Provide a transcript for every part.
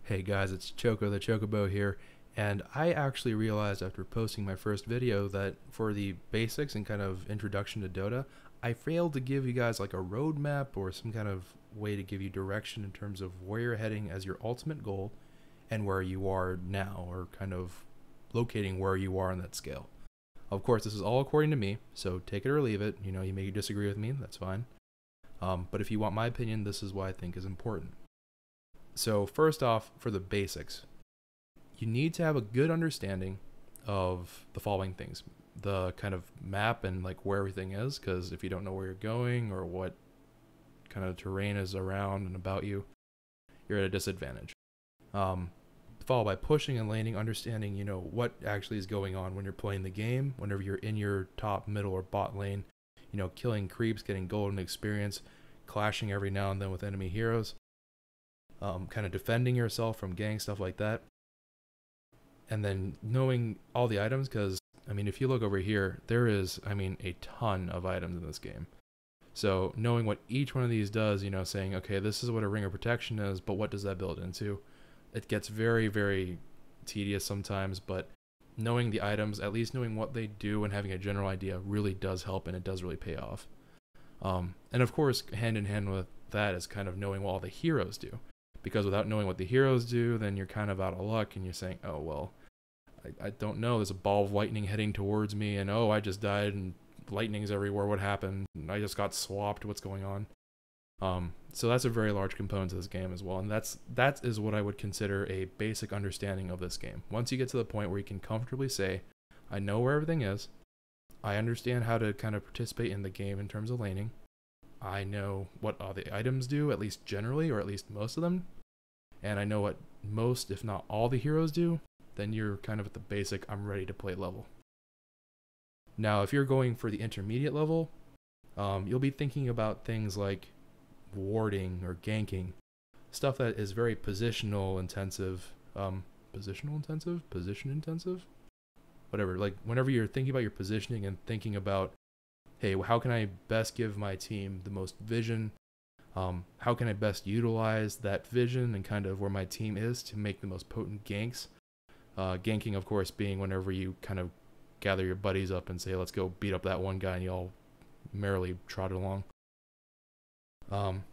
Hey guys, it's Choco the Chocobo here, and I actually realized after posting my first video that for the basics and kind of introduction to Dota, I failed to give you guys like a roadmap or some kind of way to give you direction in terms of where you're heading as your ultimate goal and where you are now, or kind of locating where you are on that scale. Of course, this is all according to me, so take it or leave it. You know, you may disagree with me, that's fine. But if you want my opinion, this is what I think is important. So first off, for the basics, you need to have a good understanding of the following things: the kind of map and like where everything is, because if you don't know where you're going or what kind of terrain is around and about you, you're at a disadvantage. Followed by pushing and laning, understanding, you know, what actually is going on when you're playing the game, whenever you're in your top, middle, or bot lane, you know, killing creeps, getting golden experience, clashing every now and then with enemy heroes. Kind of defending yourself from gangs, stuff like that. And then knowing all the items, because, I mean, if you look over here, there is, I mean, a ton of items in this game. So knowing what each one of these does, you know, saying, okay, this is what a ring of protection is, but what does that build into? It gets very, very tedious sometimes, but knowing the items, at least knowing what they do and having a general idea really does help, and it does really pay off. And of course, hand in hand with that is kind of knowing what all the heroes do. Because without knowing what the heroes do, then you're kind of out of luck and you're saying, oh, well, I don't know. There's a ball of lightning heading towards me, and oh, I just died and lightning's everywhere. What happened? I just got swapped. What's going on? So that's a very large component to this game as well. And that is what I would consider a basic understanding of this game. Once you get to the point where you can comfortably say, I know where everything is. I understand how to kind of participate in the game in terms of laning. I know what all the items do, at least generally, or at least most of them. And I know what most, if not all, the heroes do. Then you're kind of at the basic, I'm ready to play level. Now, if you're going for the intermediate level, you'll be thinking about things like warding or ganking. Stuff that is very positional intensive. Position intensive? Whatever. Like, whenever you're thinking about your positioning and thinking about, hey, how can I best give my team the most vision? How can I best utilize that vision and kind of where my team is to make the most potent ganks? Ganking, of course, being whenever you kind of gather your buddies up and say, let's go beat up that one guy, and you all merrily trot along.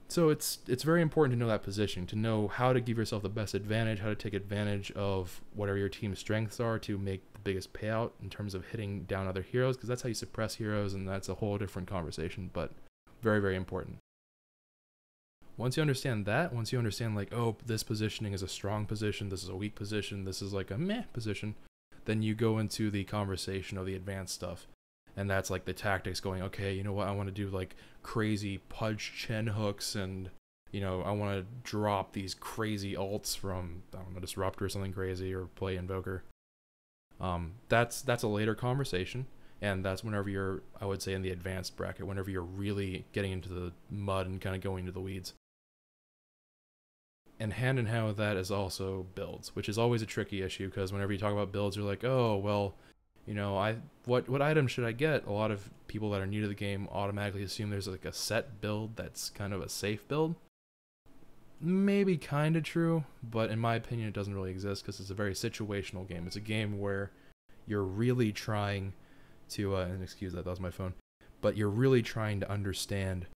So it's very important to know that position, to know how to give yourself the best advantage, how to take advantage of whatever your team's strengths are to make the biggest payout in terms of hitting down other heroes, because that's how you suppress heroes, and that's a whole different conversation, but very, very important. Once you understand that, once you understand like, oh, this positioning is a strong position, this is a weak position, this is like a meh position, then you go into the conversation of the advanced stuff. And that's like the tactics going, okay, you know what, I want to do like crazy pudge chin hooks, and, you know, I want to drop these crazy ults from, I don't know, Disruptor or something crazy, or play Invoker. That's a later conversation. And that's whenever you're, I would say, in the advanced bracket, whenever you're really getting into the mud and kind of going into the weeds. And hand in hand with that is also builds, which is always a tricky issue, because whenever you talk about builds, you're like, oh, well, you know, what item should I get? A lot of people that are new to the game automatically assume there's like a set build that's kind of a safe build. Maybe kind of true, but in my opinion, it doesn't really exist, because it's a very situational game. It's a game where you're really trying to, and excuse that was my phone, but you're really trying to understand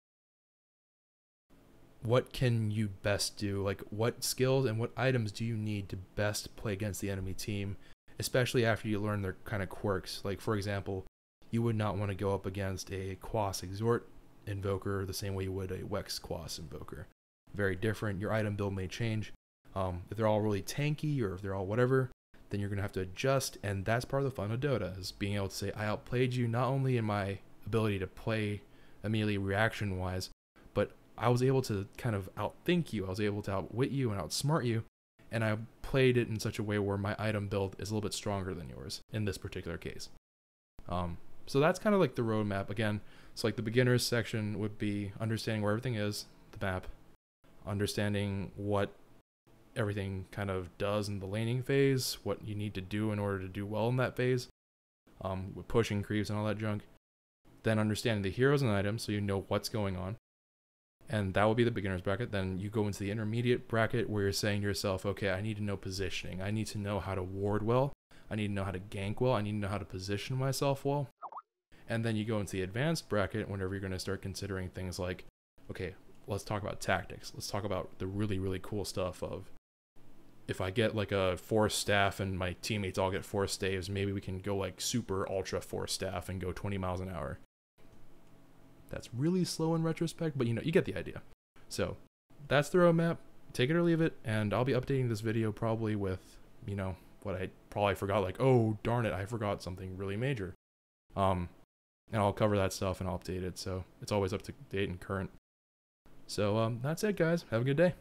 what can you best do, like what skills and what items do you need to best play against the enemy team, especially after you learn their kind of quirks. Like, for example, you would not want to go up against a Quas Exhort Invoker the same way you would a Wex Quas Invoker. Very different. Your item build may change. If they're all really tanky, or if they're all whatever, then you're going to have to adjust, and that's part of the fun of Dota, is being able to say, I outplayed you not only in my ability to play immediately reaction-wise, but I was able to kind of outthink you. I was able to outwit you and outsmart you, and I played it in such a way where my item build is a little bit stronger than yours in this particular case. So that's kind of like the roadmap. Again, so like the beginners section would be understanding where everything is, the map, understanding what everything kind of does in the laning phase, what you need to do in order to do well in that phase, with pushing creeps and all that junk. Then understanding the heroes and items, so you know what's going on. And that will be the beginner's bracket. Then you go into the intermediate bracket where you're saying to yourself, okay, I need to know positioning. I need to know how to ward well. I need to know how to gank well. I need to know how to position myself well. And then you go into the advanced bracket whenever you're going to start considering things like, okay, let's talk about tactics. Let's talk about the really, really cool stuff of, if I get like a force staff and my teammates all get force staves, maybe we can go like super ultra force staff and go 20 miles an hour. That's really slow in retrospect, but you get the idea. So that's the roadmap. Take it or leave it, and I'll be updating this video probably with, what I probably forgot, like, oh, darn it, I forgot something really major. And I'll cover that stuff and I'll update it, so it's always up to date and current. So that's it, guys. Have a good day.